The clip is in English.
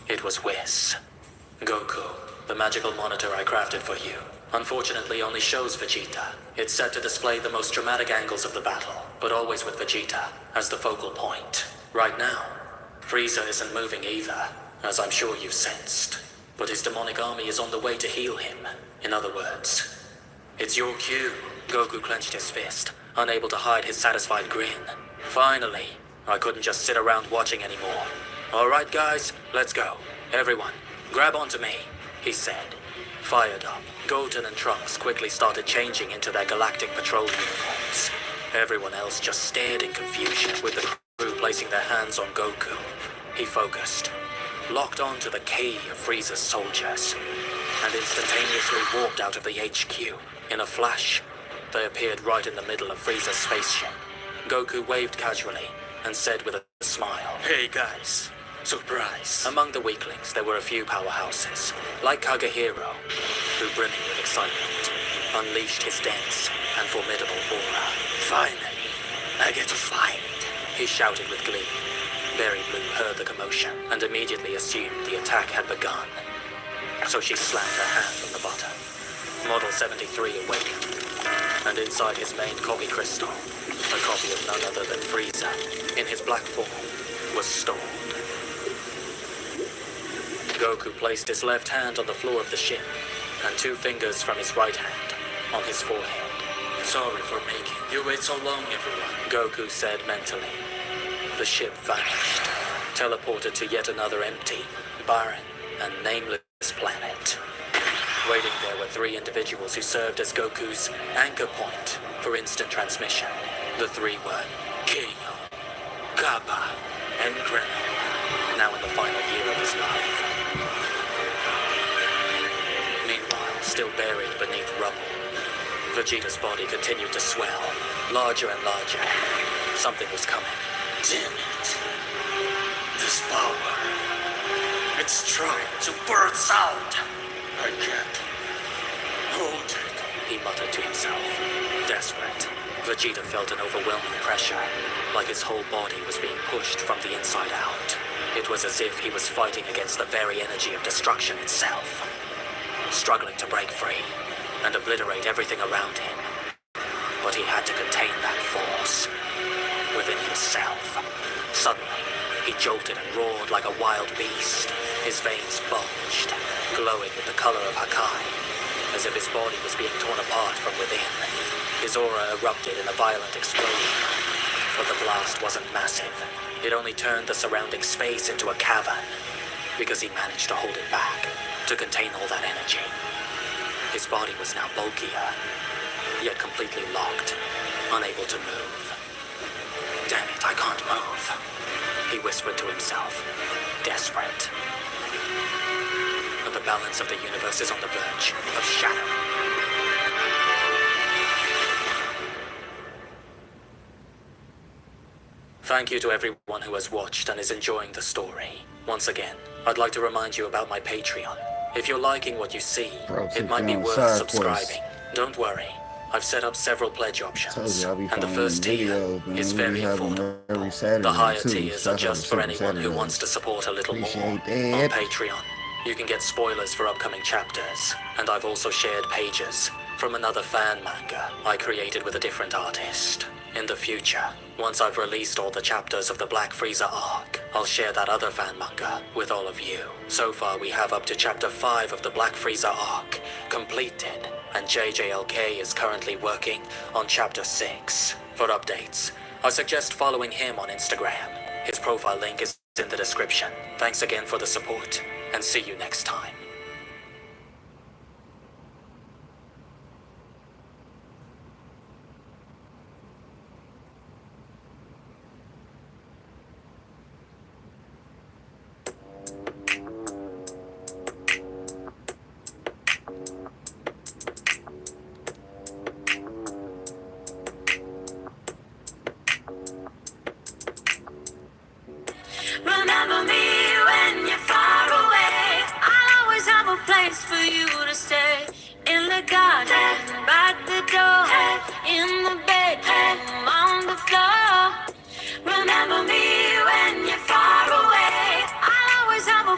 It was Whis. Goku, the magical monitor I crafted for you, unfortunately only shows Vegeta. It's set to display the most dramatic angles of the battle, but always with Vegeta as the focal point. Right now, Frieza isn't moving either, as I'm sure you've sensed. But his demonic army is on the way to heal him. In other words, it's your cue. Goku clenched his fist, unable to hide his satisfied grin. Finally, I couldn't just sit around watching anymore. All right, guys, let's go. Everyone, grab onto me, he said. Fired up, Goten and Trunks quickly started changing into their galactic patrol uniforms. Everyone else just stared in confusion, with the crew placing their hands on Goku. He focused, locked onto the key of Frieza's soldiers, and instantaneously walked out of the HQ. In a flash, they appeared right in the middle of Frieza's spaceship. Goku waved casually and said with a smile, "Hey guys, surprise." Among the weaklings, there were a few powerhouses, like Kagehiro, who, brimming with excitement, unleashed his dense and formidable aura. "Finally, I get to fight," he shouted with glee. Berry Blue heard the commotion and immediately assumed the attack had begun. So she slammed her hand on the button. Model 73 awakened, and inside his main copy crystal, a copy of none other than Frieza, in his black form, was stored. Goku placed his left hand on the floor of the ship, and 2 fingers from his right hand on his forehead. "Sorry for making you wait so long, everyone," Goku said mentally. The ship vanished, teleported to yet another empty, barren, and nameless planet. Waiting there were 3 individuals who served as Goku's anchor point for instant transmission. The 3 were Kano, Kappa, and Gremlin, now in the final year of his life. Meanwhile, still buried beneath rubble, Vegeta's body continued to swell, larger and larger. Something was coming. Damn it. This power. It's trying to burst out. I can't hold it, he muttered to himself. Desperate, Vegeta felt an overwhelming pressure, like his whole body was being pushed from the inside out. It was as if he was fighting against the very energy of destruction itself, struggling to break free and obliterate everything around him. But he had to contain that force within himself. Suddenly, he jolted and roared like a wild beast. His veins bulged, glowing with the color of Hakai, as if his body was being torn apart from within. His aura erupted in a violent explosion, but the blast wasn't massive. It only turned the surrounding space into a cavern, because he managed to hold it back, to contain all that energy. His body was now bulkier, yet completely locked, unable to move. "Damn it, I can't move," he whispered to himself, desperate. But the balance of the universe is on the verge of shattering. Thank you to everyone who has watched and is enjoying the story. Once again, I'd like to remind you about my Patreon. If you're liking what you see, it might be worth subscribing. Don't worry, I've set up several pledge options, and the first tier is very affordable. The higher tiers are just for anyone who wants to support a little more. On Patreon, you can get spoilers for upcoming chapters, and I've also shared pages from another fan manga I created with a different artist. In the future, once I've released all the chapters of the Black Frieza arc, I'll share that other fan manga with all of you. So far, we have up to chapter 5 of the Black Frieza arc completed, and JJLK is currently working on chapter 6. For updates, I suggest following him on Instagram. His profile link is in the description. Thanks again for the support, and see you next time. Remember me when you're far away. I'll always have a place for you to stay in the garden.